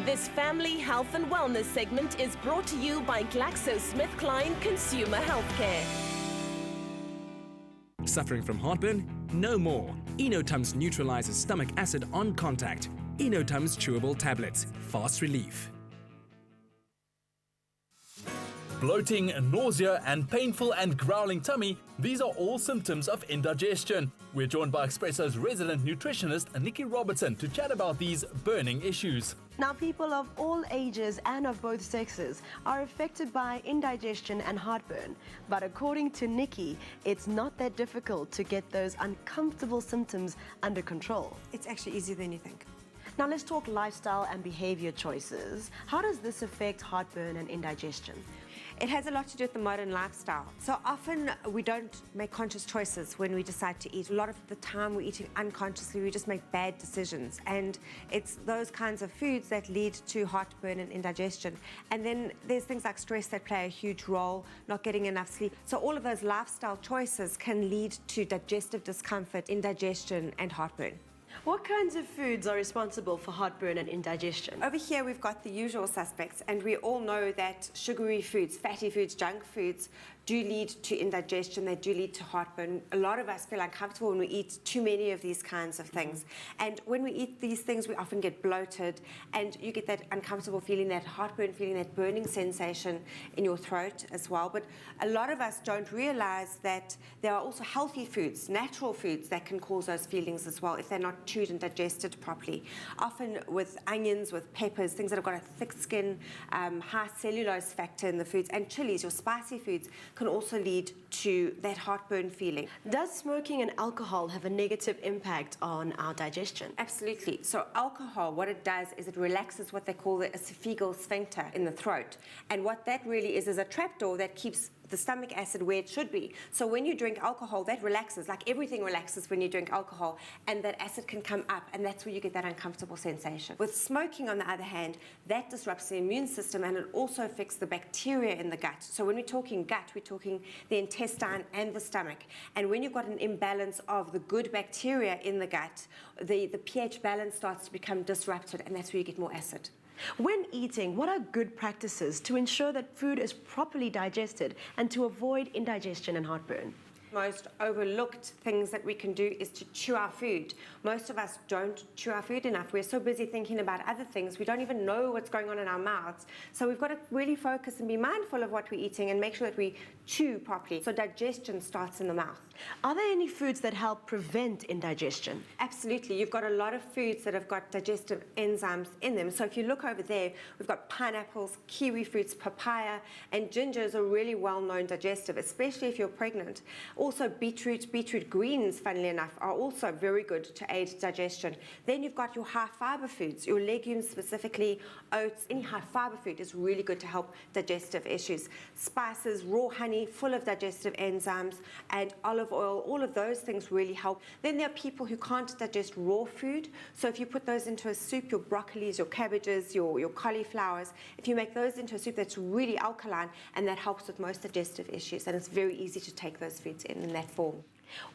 This family health and wellness segment is brought to you by GlaxoSmithKline Consumer Healthcare. Suffering from heartburn? No more. ENO TUMS neutralizes stomach acid on contact. ENO TUMS chewable tablets. Fast relief. Bloating, nausea, and painful and growling tummy, these are all symptoms of indigestion. We're joined by Expresso's resident nutritionist, Nicci Robertson, to chat about these burning issues. Now, people of all ages and of both sexes are affected by indigestion and heartburn. But according to Nicci, it's not that difficult to get those uncomfortable symptoms under control. It's actually easier than you think. Now, let's talk lifestyle and behavior choices. How does this affect heartburn and indigestion? It has a lot to do with the modern lifestyle. So often we don't make conscious choices when we decide to eat. A lot of the time we're eating unconsciously, we just make bad decisions. And it's those kinds of foods that lead to heartburn and indigestion. And then there's things like stress that play a huge role, not getting enough sleep. So all of those lifestyle choices can lead to digestive discomfort, indigestion, and heartburn. What kinds of foods are responsible for heartburn and indigestion? Over here we've got the usual suspects, and we all know that sugary foods, fatty foods, junk foods do lead to indigestion, they do lead to heartburn. A lot of us feel uncomfortable when we eat too many of these kinds of things. And when we eat these things, we often get bloated, and you get that uncomfortable feeling, that heartburn feeling, that burning sensation in your throat as well. But a lot of us don't realize that there are also healthy foods, natural foods, that can cause those feelings as well if they're not chewed and digested properly. Often with onions, with peppers, things that have got a thick skin, high cellulose factor in the foods, and chilies, your spicy foods, can also lead to that heartburn feeling. Does smoking and alcohol have a negative impact on our digestion? Absolutely. So alcohol, what it does is it relaxes what they call the esophageal sphincter in the throat. And what that really is a trapdoor that keeps the stomach acid where it should be. So when you drink alcohol, that relaxes, like everything relaxes when you drink alcohol, and that acid can come up, and that's where you get that uncomfortable sensation. With smoking, on the other hand, that disrupts the immune system, and it also affects the bacteria in the gut. So when we're talking gut, we're talking the intestine and the stomach. And when you've got an imbalance of the good bacteria in the gut, the pH balance starts to become disrupted, and that's where you get more acid. When eating, what are good practices to ensure that food is properly digested and to avoid indigestion and heartburn? Most overlooked things that we can do is to chew our food. Most of us don't chew our food enough. We're so busy thinking about other things, we don't even know what's going on in our mouths. So we've got to really focus and be mindful of what we're eating and make sure that we chew properly. So digestion starts in the mouth. Are there any foods that help prevent indigestion? Absolutely. You've got a lot of foods that have got digestive enzymes in them. So if you look over there, we've got pineapples, kiwi fruits, papaya, and ginger is a really well-known digestive, especially if you're pregnant. Also beetroot greens, funnily enough, are also very good to aid digestion. Then you've got your high fiber foods, your legumes specifically, oats. Any high fiber food is really good to help digestive issues. Spices, raw honey, full of digestive enzymes, and olive oil, all of those things really help. Then there are people who can't digest raw food, so if you put those into a soup, your broccolis, your cabbages, your cauliflowers, if you make those into a soup, that's really alkaline, and that helps with most digestive issues, and it's very easy to take those foods in that form.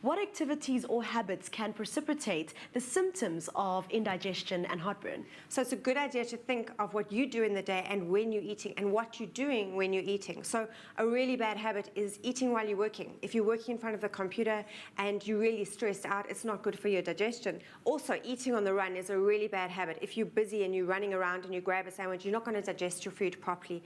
What activities or habits can precipitate the symptoms of indigestion and heartburn? So it's a good idea to think of what you do in the day and when you're eating and what you're doing when you're eating. So a really bad habit is eating while you're working. If you're working in front of the computer and you're really stressed out, it's not good for your digestion. Also, eating on the run is a really bad habit. If you're busy and you're running around and you grab a sandwich, you're not going to digest your food properly.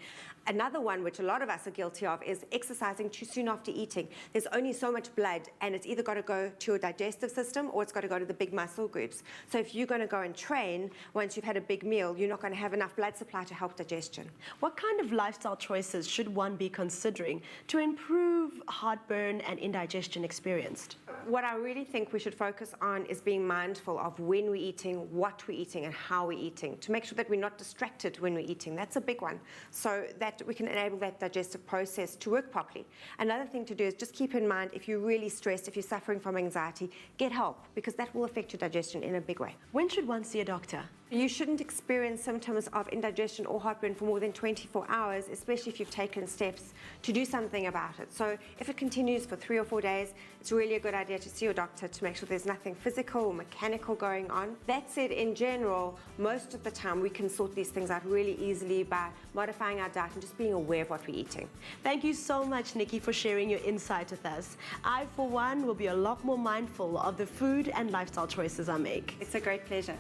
Another one, which a lot of us are guilty of, is exercising too soon after eating. There's only so much blood, and it's either got to go to your digestive system or it's got to go to the big muscle groups. So if you're going to go and train once you've had a big meal, you're not going to have enough blood supply to help digestion. What kind of lifestyle choices should one be considering to improve heartburn and indigestion experienced? What I really think we should focus on is being mindful of when we're eating, what we're eating, and how we're eating, to make sure that we're not distracted when we're eating. That's a big one, so that we can enable that digestive process to work properly. Another thing to do is just keep in mind, if you're really stressed, if you're suffering from anxiety, get help, because that will affect your digestion in a big way. When should one see a doctor? You shouldn't experience symptoms of indigestion or heartburn for more than 24 hours, especially if you've taken steps to do something about it. So if it continues for 3 or 4 days, it's really a good idea to see your doctor to make sure there's nothing physical or mechanical going on. That said, in general, most of the time we can sort these things out really easily by modifying our diet and just being aware of what we're eating. Thank you so much, Nicci, for sharing your insight with us. I, for one, will be a lot more mindful of the food and lifestyle choices I make. It's a great pleasure.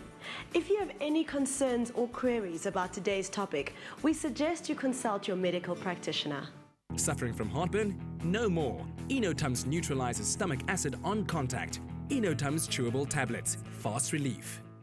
If you have any concerns or queries about today's topic, we suggest you consult your medical practitioner. Suffering from heartburn? No more. TUMS neutralizes stomach acid on contact. TUMS chewable tablets. Fast relief.